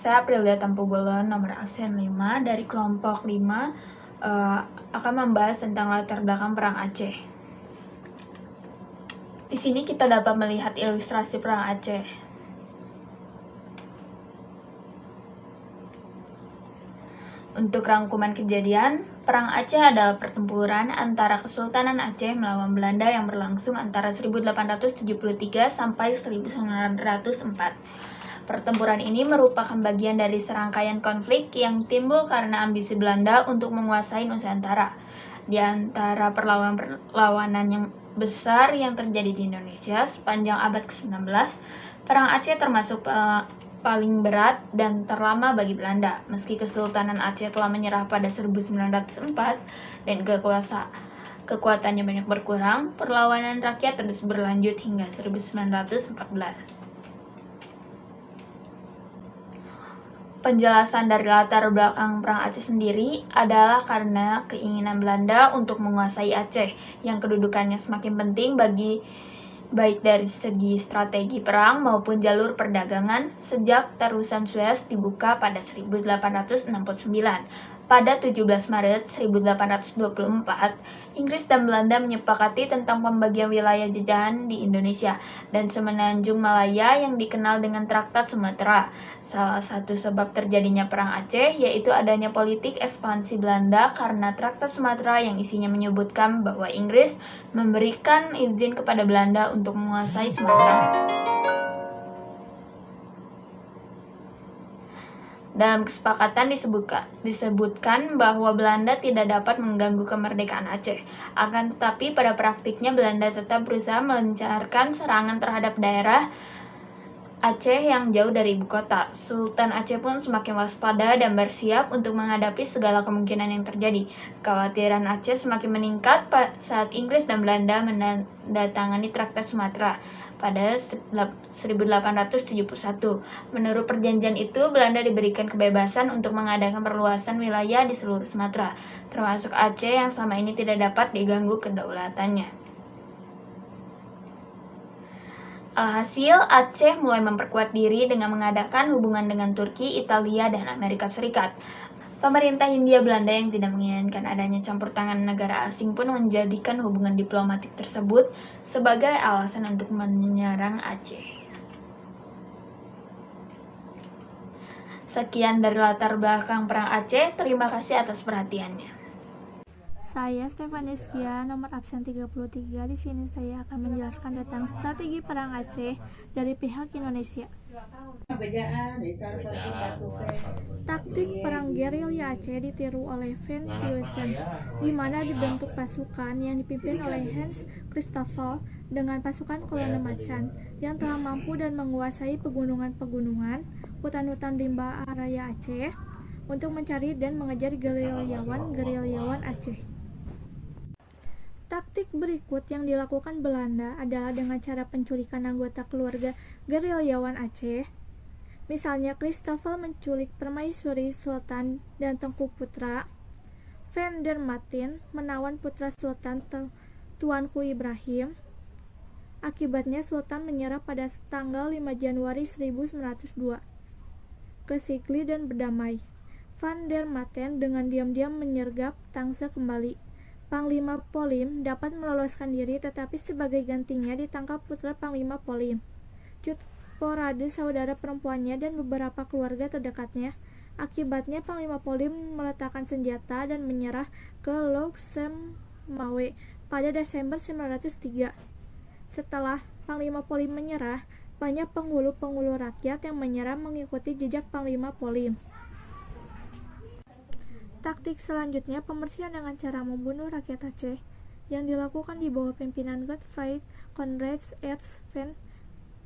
Saya Aprilia Tampubolon, nomor absen 5 dari kelompok 5 akan membahas tentang latar belakang Perang Aceh. Di sini kita dapat melihat ilustrasi Perang Aceh. Untuk rangkuman kejadian, Perang Aceh adalah pertempuran antara Kesultanan Aceh melawan Belanda yang berlangsung antara 1873 sampai 1904. Pertempuran ini merupakan bagian dari serangkaian konflik yang timbul karena ambisi Belanda untuk menguasai Nusantara. Di antara perlawanan yang besar yang terjadi di Indonesia sepanjang abad ke-19, Perang Aceh termasuk paling berat dan terlama bagi Belanda. Meski Kesultanan Aceh telah menyerah pada 1904 dan kekuatannya banyak berkurang, perlawanan rakyat terus berlanjut hingga 1914. Penjelasan dari latar belakang Perang Aceh sendiri adalah karena keinginan Belanda untuk menguasai Aceh yang kedudukannya semakin penting baik dari segi strategi perang maupun jalur perdagangan sejak terusan Suez dibuka pada 1869. Pada 17 Maret 1824, Inggris dan Belanda menyepakati tentang pembagian wilayah jajahan di Indonesia dan semenanjung Malaya yang dikenal dengan Traktat Sumatera. Salah satu sebab terjadinya Perang Aceh yaitu adanya politik ekspansi Belanda karena Traktat Sumatera yang isinya menyebutkan bahwa Inggris memberikan izin kepada Belanda untuk menguasai Sumatera. Dalam kesepakatan disebutkan bahwa Belanda tidak dapat mengganggu kemerdekaan Aceh. Akan tetapi pada praktiknya Belanda tetap berusaha melancarkan serangan terhadap daerah Aceh yang jauh dari ibu kota. Sultan Aceh pun semakin waspada dan bersiap untuk menghadapi segala kemungkinan yang terjadi. Kekhawatiran Aceh semakin meningkat saat Inggris dan Belanda menandatangani Traktat Sumatera pada 1871. Menurut perjanjian itu, Belanda diberikan kebebasan untuk mengadakan perluasan wilayah di seluruh Sumatera, termasuk Aceh yang selama ini tidak dapat diganggu kedaulatannya. Alhasil, Aceh mulai memperkuat diri dengan mengadakan hubungan dengan Turki, Italia, dan Amerika Serikat. Pemerintah Hindia Belanda yang tidak menginginkan adanya campur tangan negara asing pun menjadikan hubungan diplomatik tersebut sebagai alasan untuk menyerang Aceh. Sekian dari latar belakang Perang Aceh. Terima kasih atas perhatiannya. Saya Stefaniskia, nomor absen 33. Di sini saya akan menjelaskan tentang strategi Perang Aceh dari pihak Indonesia. Taktik perang gerilya Aceh ditiru oleh Van Heusen, di mana dibentuk pasukan yang dipimpin oleh Hans Christoffel dengan pasukan kolonel macan yang telah mampu dan menguasai pegunungan-pegunungan, hutan-hutan rimba area Aceh untuk mencari dan mengejar gerilyawan Aceh. Taktik berikut yang dilakukan Belanda adalah dengan cara penculikan anggota keluarga gerilyawan Aceh. Misalnya Christoffel menculik Permaisuri Sultan dan Tengku Putra. Van der Maten menawan putra Sultan Tuanku Ibrahim. Akibatnya Sultan menyerah pada tanggal 5 Januari 1902 ke Sigli dan berdamai. Van der Maten dengan diam-diam menyergap Tangsel kembali. Panglima Polim dapat meloloskan diri, tetapi sebagai gantinya ditangkap putra Panglima Polim, Cut Porade, saudara perempuannya, dan beberapa keluarga terdekatnya. Akibatnya Panglima Polim meletakkan senjata dan menyerah ke Loksemawe pada Desember 1903. Setelah Panglima Polim menyerah, banyak penghulu-penghulu rakyat yang menyerah mengikuti jejak Panglima Polim. Taktik selanjutnya pembersihan dengan cara membunuh rakyat Aceh yang dilakukan di bawah pimpinan Godfried Conrad Ernst van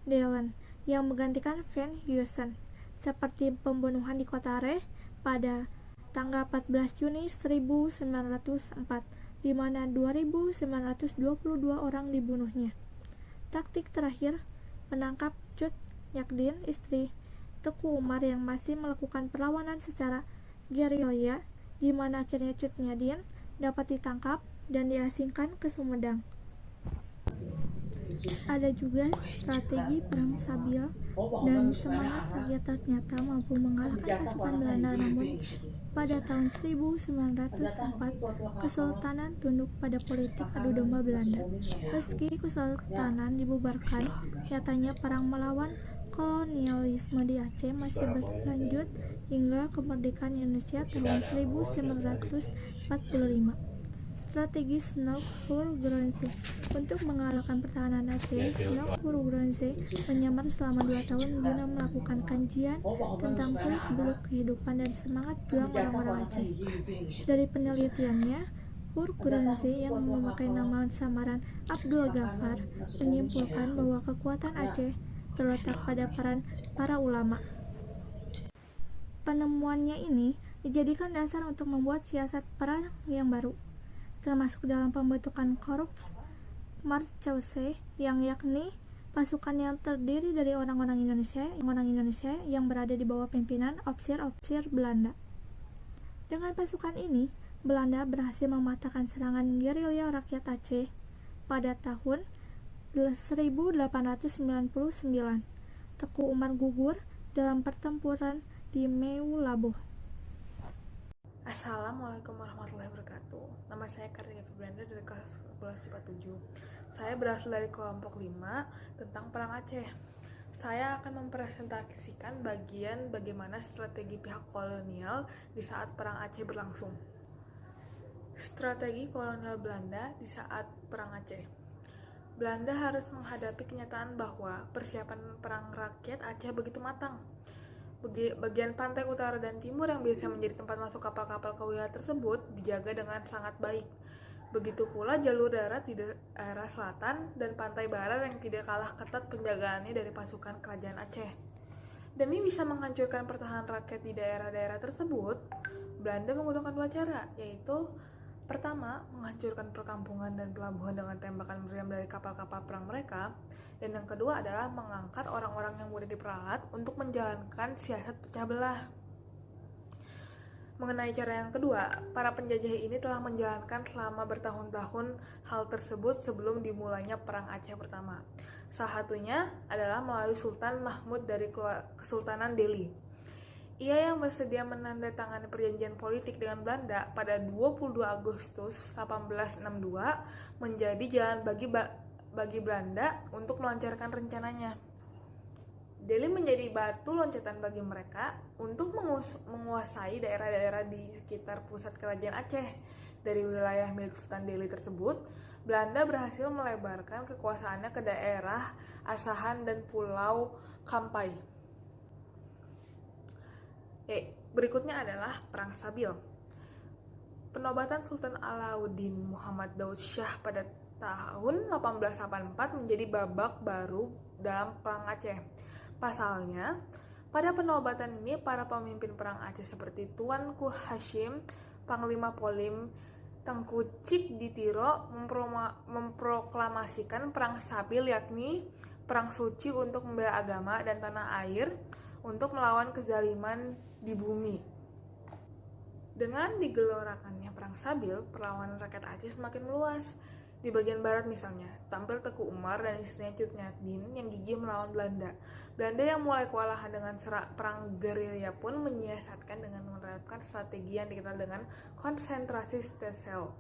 Dalen yang menggantikan Van Heusen, seperti pembunuhan di Kota Aceh pada tanggal 14 Juni 1904, di mana 2.922 orang dibunuhnya. Taktik terakhir menangkap Cut Nyadin, istri Teku Umar yang masih melakukan perlawanan secara gerilya, di mana akhirnya Cut Nyadin dapat ditangkap dan diasingkan ke Sumedang. Ada juga strategi perang Sabil dan semangat rakyat ternyata mampu mengalahkan pasukan Belanda, namun pada tahun 1904 Kesultanan tunduk pada politik adu domba Belanda. Meski Kesultanan dibubarkan, nyatanya perang melawan kolonialisme di Aceh masih berlanjut hingga kemerdekaan Indonesia tahun 1945. Strategi Snoek Voortgeronsje. Untuk mengalahkan pertahanan Aceh, Snoek Voortgeronsje menyamar selama 2 tahun guna melakukan kajian tentang seluk-beluk kehidupan dan semangat juang orang-orang Aceh. Dari penelitiannya, Voortgeronsje yang memakai nama samaran Abdul Ghaffar menyimpulkan bahwa kekuatan Aceh terletak pada peran para ulama. Penemuannya ini dijadikan dasar untuk membuat siasat perang yang baru, termasuk dalam pembentukan Korps Marechaussee, yang yakni pasukan yang terdiri dari orang-orang Indonesia yang berada di bawah pimpinan ofisir-ofisir Belanda. Dengan pasukan ini, Belanda berhasil mematahkan serangan gerilya rakyat Aceh pada tahun 1899. Teku Umar gugur dalam pertempuran di Meulaboh. Assalamualaikum warahmatullahi wabarakatuh. Nama saya Kartika Febrianda dari kelas 11 IPA 7. Saya berasal dari kelompok 5 tentang perang Aceh. Saya akan mempresentasikan bagian bagaimana strategi pihak kolonial di saat perang Aceh berlangsung. Strategi kolonial Belanda di saat perang Aceh. Belanda harus menghadapi kenyataan bahwa persiapan perang rakyat Aceh begitu matang. Bagian pantai utara dan timur yang biasa menjadi tempat masuk kapal-kapal ke wilayah tersebut dijaga dengan sangat baik. Begitu pula jalur darat di daerah selatan dan pantai barat yang tidak kalah ketat penjagaannya dari pasukan kerajaan Aceh. Demi bisa menghancurkan pertahanan rakyat di daerah-daerah tersebut, Belanda menggunakan 2 cara, yaitu pertama, menghancurkan perkampungan dan pelabuhan dengan tembakan meriam dari kapal-kapal perang mereka, dan yang kedua adalah mengangkat orang-orang yang mudah diperalat untuk menjalankan siasat pecah belah. Mengenai cara yang kedua, para penjajah ini telah menjalankan selama bertahun-tahun hal tersebut sebelum dimulainya Perang Aceh pertama. Salah satunya adalah melalui Sultan Mahmud dari Kesultanan Delhi. Ia yang bersedia menandatangani perjanjian politik dengan Belanda pada 22 Agustus 1862 menjadi jalan bagi Belanda untuk melancarkan rencananya. Delhi menjadi batu loncatan bagi mereka untuk menguasai daerah-daerah di sekitar pusat kerajaan Aceh. Dari wilayah milik Sultan Delhi tersebut, Belanda berhasil melebarkan kekuasaannya ke daerah Asahan dan Pulau Kampai. Berikutnya adalah Perang Sabil. Penobatan Sultan Alauddin Muhammad Daud Shah pada tahun 1884 menjadi babak baru dalam Perang Aceh. Pasalnya, pada penobatan ini para pemimpin Perang Aceh seperti Tuanku Hashim, Panglima Polim, Tengku Cik Ditiro memproklamasikan Perang Sabil, yakni perang suci untuk membela agama dan tanah air untuk melawan kezaliman di bumi. Dengan digelorakannya Perang Sabil, perlawanan rakyat Aceh semakin meluas. Di bagian barat misalnya, tampil Teku Umar dan istrinya Cut Nyatin yang gigih melawan Belanda. Belanda yang mulai kewalahan dengan perang gerilya pun menyiasatkan dengan menerapkan strategi yang dikenal dengan konsentrasi sel.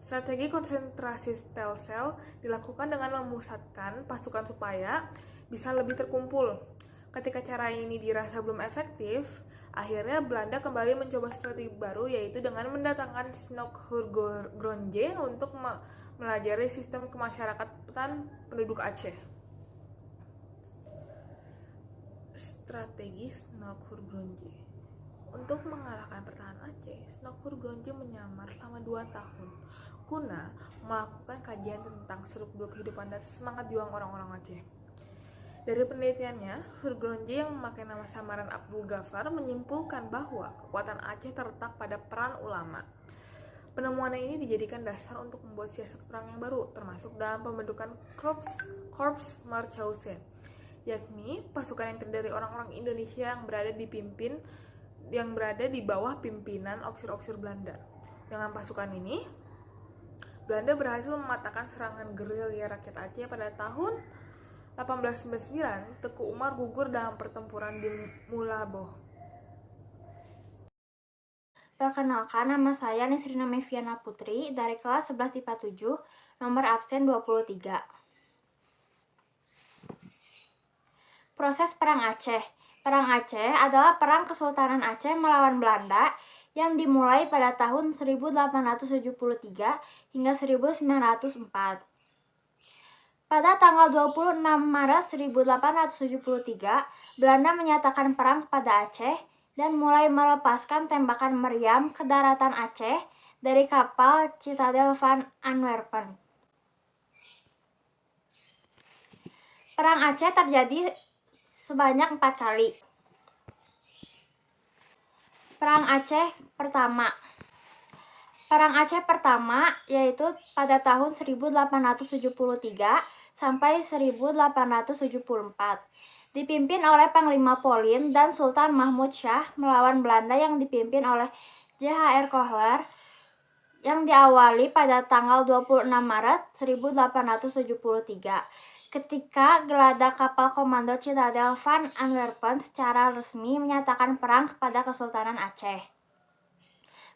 Strategi konsentrasi sel dilakukan dengan memusatkan pasukan supaya bisa lebih terkumpul. Ketika cara ini dirasa belum efektif, akhirnya Belanda kembali mencoba strategi baru, yaitu dengan mendatangkan Snoek Voortgeronsje untuk melajari sistem kemasyarakatan penduduk Aceh. Strategi Snoek Voortgeronsje. Untuk mengalahkan pertahanan Aceh, Snoek Voortgeronsje menyamar selama 2 tahun guna melakukan kajian tentang seluk-beluk kehidupan dan semangat juang orang-orang Aceh. Dari penelitiannya, Voortgeronsje yang memakai nama samaran Abdul Ghaffar menyimpulkan bahwa kekuatan Aceh terletak pada peran ulama. Penemuan ini dijadikan dasar untuk membuat siasat perang yang baru, termasuk dalam pembentukan Korps Marechaussee, yakni pasukan yang terdiri orang-orang Indonesia yang berada di bawah pimpinan ofisir-ofisir Belanda. Dengan pasukan ini, Belanda berhasil mematahkan serangan gerilya rakyat Aceh pada tahun 1899. Teku Umar gugur dalam pertempuran di Mulaboh. Perkenalkan, nama saya Nisrina Meviana Putri dari kelas 11 IPA 7, nomor absen 23. Proses Perang Aceh. Perang Aceh adalah perang Kesultanan Aceh melawan Belanda yang dimulai pada tahun 1873 hingga 1904. Pada tanggal 26 Maret 1873, Belanda menyatakan perang kepada Aceh dan mulai melepaskan tembakan meriam ke daratan Aceh dari kapal Citadel van Antwerpen. Perang Aceh terjadi sebanyak 4 kali. Perang Aceh pertama. Perang Aceh pertama yaitu pada tahun 1873 sampai 1874. Dipimpin oleh Panglima Polin dan Sultan Mahmud Shah melawan Belanda yang dipimpin oleh J.H.R. Kohler yang diawali pada tanggal 26 Maret 1873 ketika geladak kapal komando Citadel van Antwerpen secara resmi menyatakan perang kepada Kesultanan Aceh.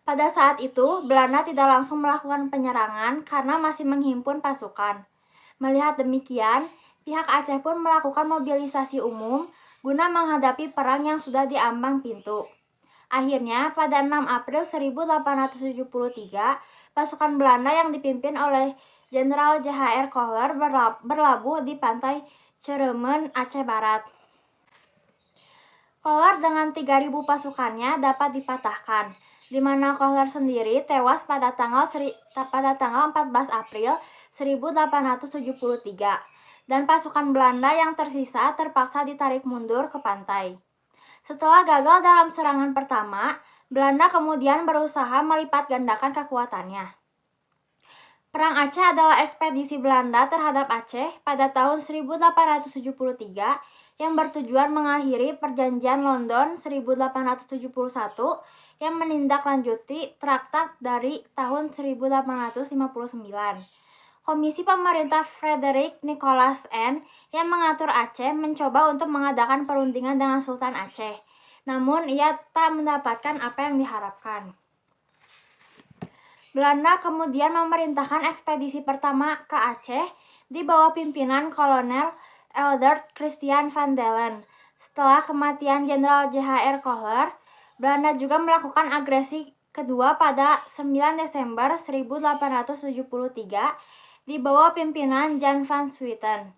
Pada saat itu, Belanda tidak langsung melakukan penyerangan karena masih menghimpun pasukan. Melihat demikian, pihak Aceh pun melakukan mobilisasi umum guna menghadapi perang yang sudah diambang pintu. Akhirnya, pada 6 April 1873, pasukan Belanda yang dipimpin oleh Jenderal J.H.R. Kohler berlabuh di pantai Ceremen, Aceh Barat. Kohler dengan 3.000 pasukannya dapat dipatahkan, di mana Kohler sendiri tewas pada tanggal 14 April 1873. Dan pasukan Belanda yang tersisa terpaksa ditarik mundur ke pantai. Setelah gagal dalam serangan pertama, Belanda kemudian berusaha melipat gandakan kekuatannya. Perang Aceh adalah ekspedisi Belanda terhadap Aceh pada tahun 1873 yang bertujuan mengakhiri Perjanjian London 1871 yang menindaklanjuti traktat dari tahun 1859. Komisi Pemerintah Frederick Nicholas N. yang mengatur Aceh mencoba untuk mengadakan perundingan dengan Sultan Aceh, namun ia tak mendapatkan apa yang diharapkan. Belanda kemudian memerintahkan ekspedisi pertama ke Aceh di bawah pimpinan Kolonel Eldert Christian van Dalen. Setelah kematian Jenderal J.H.R. Kohler, Belanda juga melakukan agresi kedua pada 9 Desember 1873 di bawah pimpinan Jan van Swieten.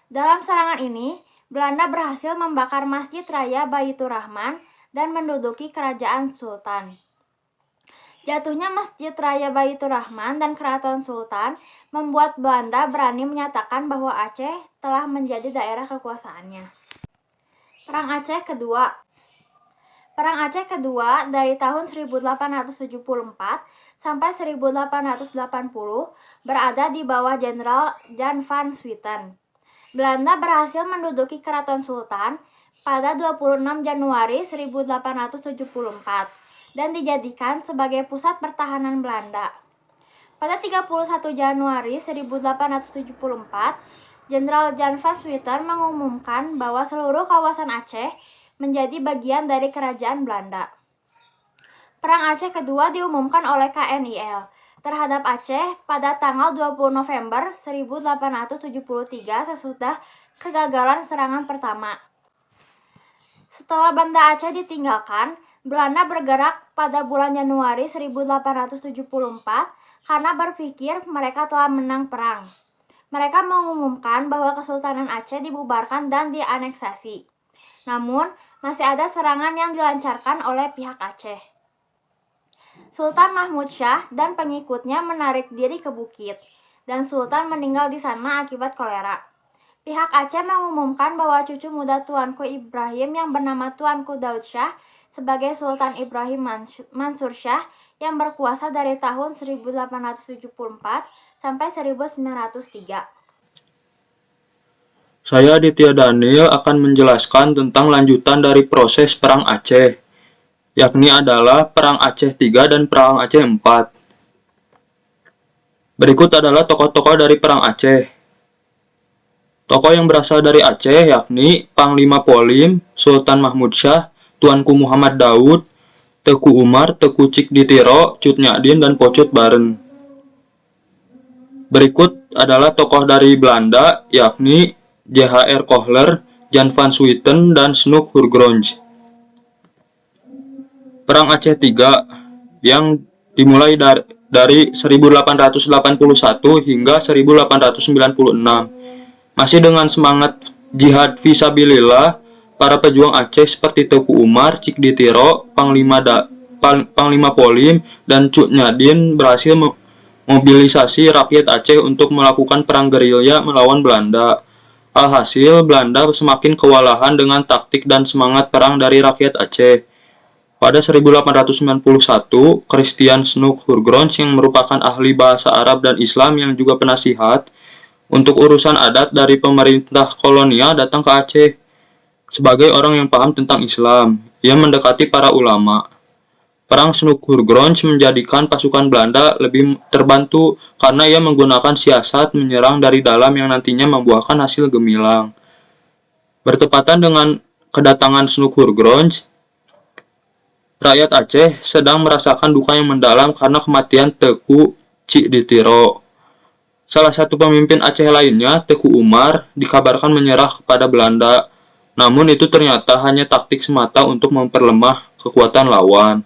Dalam serangan ini, Belanda berhasil membakar Masjid Raya Baitur Rahman dan menduduki kerajaan Sultan. Jatuhnya Masjid Raya Baitur Rahman dan Keraton Sultan membuat Belanda berani menyatakan bahwa Aceh telah menjadi daerah kekuasaannya. Perang Aceh Kedua. Perang Aceh Kedua dari tahun 1874 sampai 1880 berada di bawah Jenderal Jan van Swieten. Belanda berhasil menduduki Keraton Sultan pada 26 Januari 1874 dan dijadikan sebagai pusat pertahanan Belanda. Pada 31 Januari 1874, Jenderal Jan van Swieten mengumumkan bahwa seluruh kawasan Aceh menjadi bagian dari kerajaan Belanda. Perang Aceh Kedua diumumkan oleh KNIL terhadap Aceh pada tanggal 20 November 1873 sesudah kegagalan serangan pertama. Setelah Banda Aceh ditinggalkan, Belanda bergerak pada bulan Januari 1874 karena berpikir mereka telah menang perang. Mereka mengumumkan bahwa Kesultanan Aceh dibubarkan dan dianeksasi. Namun, masih ada serangan yang dilancarkan oleh pihak Aceh. Sultan Mahmud Shah dan pengikutnya menarik diri ke bukit, dan Sultan meninggal di sana akibat kolera. Pihak Aceh mengumumkan bahwa cucu muda Tuanku Ibrahim yang bernama Tuanku Daud Shah sebagai Sultan Ibrahim Mansur Shah yang berkuasa dari tahun 1874 sampai 1903. Saya Aditya Daniel akan menjelaskan tentang lanjutan dari proses Perang Aceh, yakni adalah Perang Aceh III dan Perang Aceh IV. Berikut adalah tokoh-tokoh dari Perang Aceh. Tokoh yang berasal dari Aceh yakni Panglima Polim, Sultan Mahmud Syah, Tuanku Muhammad Daud, Teku Umar, Teku Cikditiro, Cut Nyadin, dan Pocut Baren. Berikut adalah tokoh dari Belanda yakni J.H.R. Kohler, Jan van Swieten, dan Snoek Hurgronje. Perang Aceh III yang dimulai dari 1881 hingga 1896. Masih dengan semangat jihad fisabilillah, para pejuang Aceh seperti Teku Umar, Cikditiro, Panglima Polim, dan Cut Nyadin berhasil mobilisasi rakyat Aceh untuk melakukan perang gerilya melawan Belanda. Alhasil, Belanda semakin kewalahan dengan taktik dan semangat perang dari rakyat Aceh. Pada 1891, Christian Snoek Hurgronje yang merupakan ahli bahasa Arab dan Islam yang juga penasihat untuk urusan adat dari pemerintah kolonial datang ke Aceh. Sebagai orang yang paham tentang Islam, ia mendekati para ulama. Perang Snoek Hurgronje menjadikan pasukan Belanda lebih terbantu karena ia menggunakan siasat menyerang dari dalam yang nantinya membuahkan hasil gemilang. Bertepatan dengan kedatangan Snoek Hurgronje, rakyat Aceh sedang merasakan duka yang mendalam karena kematian Teku Cikditiro. Salah satu pemimpin Aceh lainnya, Teku Umar, dikabarkan menyerah kepada Belanda. Namun itu ternyata hanya taktik semata untuk memperlemah kekuatan lawan.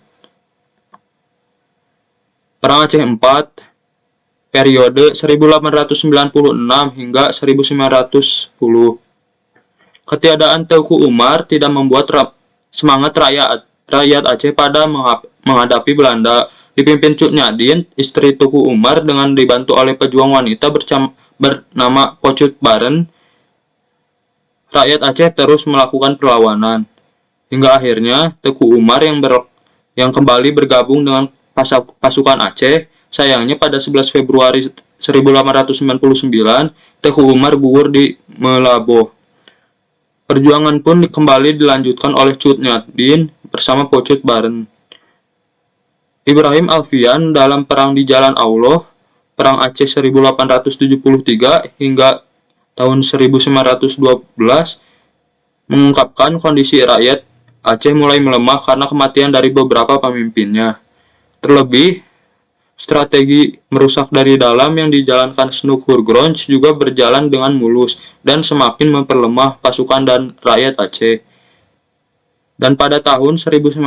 Perang Aceh IV, periode 1896 hingga 1910. Ketiadaan Teku Umar tidak membuat semangat rakyat Aceh pada menghadapi Belanda. Dipimpin Cut Nyadin, istri Teku Umar, dengan dibantu oleh pejuang wanita bernama Pocut Baren, rakyat Aceh terus melakukan perlawanan. Hingga akhirnya Teku Umar yang kembali bergabung dengan pasukan Aceh. Sayangnya pada 11 Februari 1899, Teku Umar gugur di Melaboh. Perjuangan pun kembali dilanjutkan oleh Cut Nyadin bersama Pocut Baren. Ibrahim Alfian dalam Perang di Jalan Allah, Perang Aceh 1873 hingga tahun 1912, mengungkapkan kondisi rakyat Aceh mulai melemah karena kematian dari beberapa pemimpinnya. Terlebih, strategi merusak dari dalam yang dijalankan Snoek Hurgronje juga berjalan dengan mulus dan semakin memperlemah pasukan dan rakyat Aceh. Dan pada tahun 1905,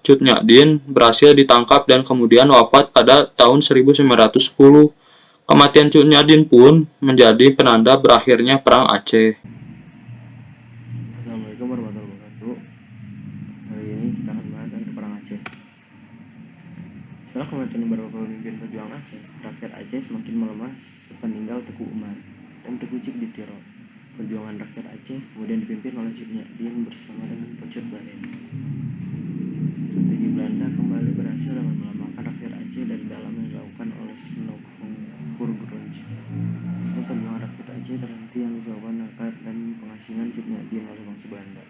Cut Nyadin berhasil ditangkap dan kemudian wafat pada tahun 1910. Kematian Cut Nyadin pun menjadi penanda berakhirnya Perang Aceh. Assalamualaikum warahmatullahi wabarakatuh. Hari ini kita akan bahas akhir Perang Aceh. Setelah kematian beberapa pemimpin pejuang Aceh, rakyat Aceh semakin melemah sepeninggal Teku Umar dan Teku Cikditiro. Perjuangan rakyat Aceh kemudian dipimpin oleh Cut Nyadin bersama dengan Pocut Baren. Strategi Belanda kembali berhasil dengan melemahkan rakyat Aceh dari dalam yang dilakukan oleh Snoek Hurgronje. Perjuangan rakyat Aceh terhenti yang disebabkan nakal dan pengasingan Cut Nyadin oleh bangsa Belanda.